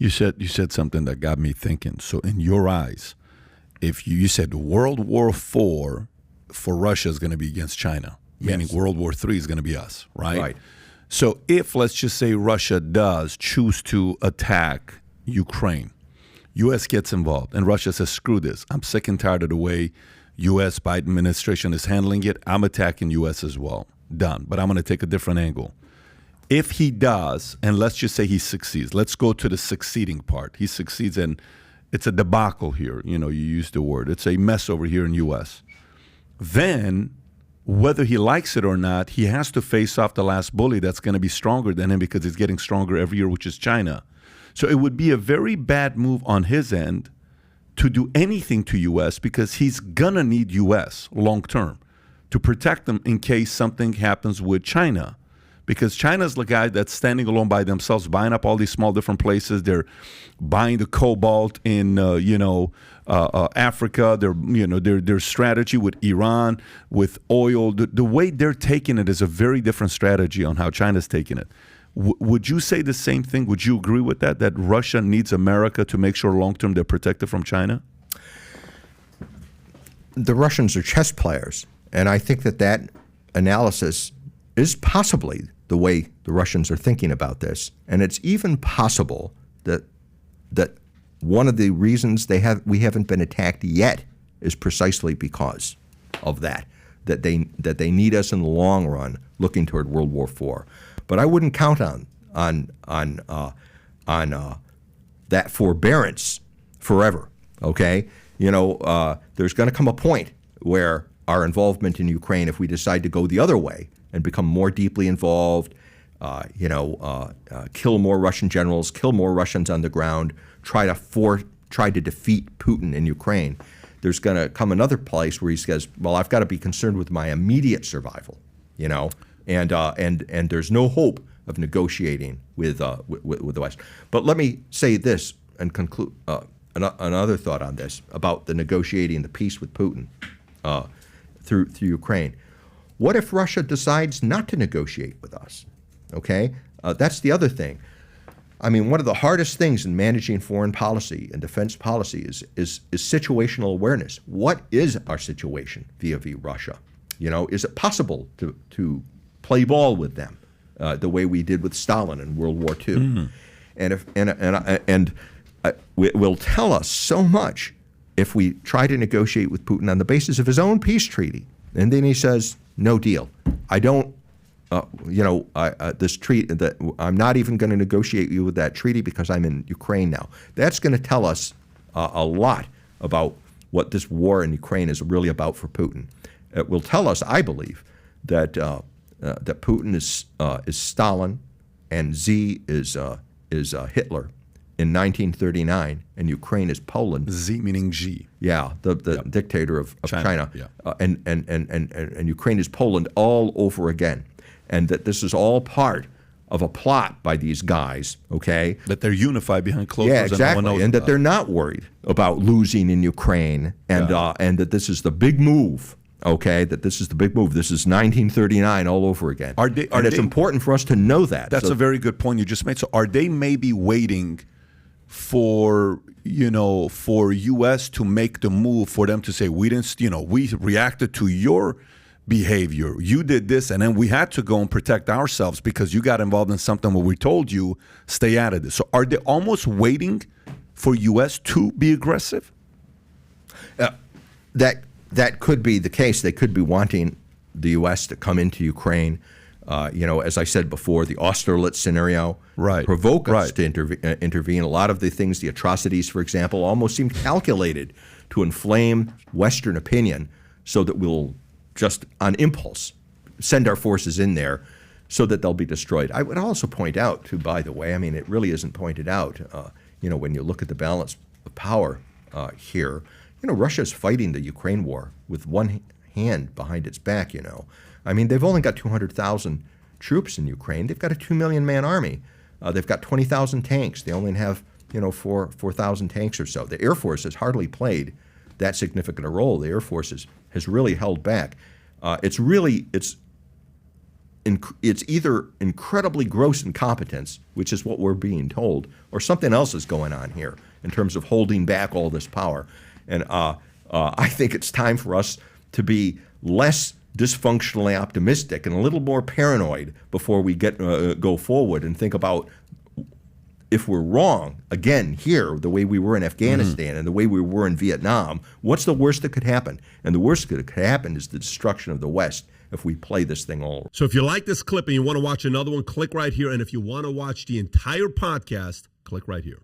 You said something that got me thinking. So in your eyes, if you said World War IV for Russia is going to be against China, meaning Yes. World War III is going to be us, right? Right. So if, let's just say, Russia does choose to attack Ukraine, U.S. gets involved, and Russia says, screw this. I'm sick and tired of the way U.S. Biden administration is handling it. I'm attacking U.S. as well. Done. But I'm going to take a different angle. If he does, and let's just say he succeeds, let's go to the succeeding part. He succeeds, and it's a debacle here. You know, you used the word. It's a mess over here in U.S. Then, whether he likes it or not, he has to face off the last bully that's going to be stronger than him because it's getting stronger every year, which is China. So it would be a very bad move on his end to do anything to U.S. because he's going to need U.S. long term to protect them in case something happens with China. Because China's the guy that's standing alone by themselves, buying up all these small different places. They're buying the cobalt in, Africa. Their strategy with Iran, with oil. The way they're taking it is a very different strategy on how China's taking it. Would you say the same thing? Would you agree with that? That Russia needs America to make sure long term they're protected from China? The Russians are chess players, and I think that analysis is possibly the way the Russians are thinking about this. And it's even possible that one of the reasons we haven't been attacked yet is precisely because of that they need us in the long run, looking toward World War IV. But I wouldn't count on that forbearance forever. Okay, there's going to come a point where our involvement in Ukraine, if we decide to go the other way and become more deeply involved, kill more Russian generals, kill more Russians on the ground, try to defeat Putin in Ukraine, there's going to come another place where he says, well, I've got to be concerned with my immediate survival, and there's no hope of negotiating with the West. But let me say this and conclude another thought on this about the negotiating the peace with Putin through Ukraine. What if Russia decides not to negotiate with us? Okay, that's the other thing. I mean, one of the hardest things in managing foreign policy and defense policy is situational awareness. What is our situation vis-a-vis Russia? Is it possible to play ball with them the way we did with Stalin in World War II? Mm-hmm. And it will tell us so much if we try to negotiate with Putin on the basis of his own peace treaty, and then he says, no deal. I don't. This treaty that I'm not even going to negotiate you with that treaty because I'm in Ukraine now. That's going to tell us a lot about what this war in Ukraine is really about for Putin. It will tell us, I believe, that Putin is Stalin and Z is Hitler in 1939, and Ukraine is Poland. Z meaning G. Yeah, the dictator of China. Yeah. And Ukraine is Poland all over again. And that this is all part of a plot by these guys, okay? That they're unified behind closed doors. Yeah, exactly. And no one knows and that about. They're not worried about losing in Ukraine, and that this is the big move, okay? That this is the big move. This is 1939 all over again. It's important for us to know that. That's a very good point you just made. So are they maybe waiting for U.S. to make the move, for them to say, we reacted to your behavior. You did this, and then we had to go and protect ourselves because you got involved in something where we told you, stay out of this. So are they almost waiting for U.S. to be aggressive? That could be the case. They could be wanting the U.S. to come into Ukraine. As I said before, the Austerlitz scenario, provoke us to intervene. A lot of the things, the atrocities, for example, almost seem calculated to inflame Western opinion so that we'll just on impulse send our forces in there so that they'll be destroyed. I would also point out, too, by the way, I mean, it really isn't pointed out, when you look at the balance of power here, Russia's fighting the Ukraine war with one hand behind its back, I mean, they've only got 200,000 troops in Ukraine. They've got a 2 million man army. They've got 20,000 tanks. They only have, 4,000 tanks or so. The Air Force has hardly played that significant a role. The Air Force has really held back. It's it's either incredibly gross incompetence, which is what we're being told, or something else is going on here in terms of holding back all this power. And I think it's time for us to be less dysfunctionally optimistic and a little more paranoid before we go forward and think about, if we're wrong, again, here, the way we were in Afghanistan and the way we were in Vietnam, what's the worst that could happen? And the worst that could happen is the destruction of the West if we play this thing all over. So if you like this clip and you want to watch another one, click right here. And if you want to watch the entire podcast, click right here.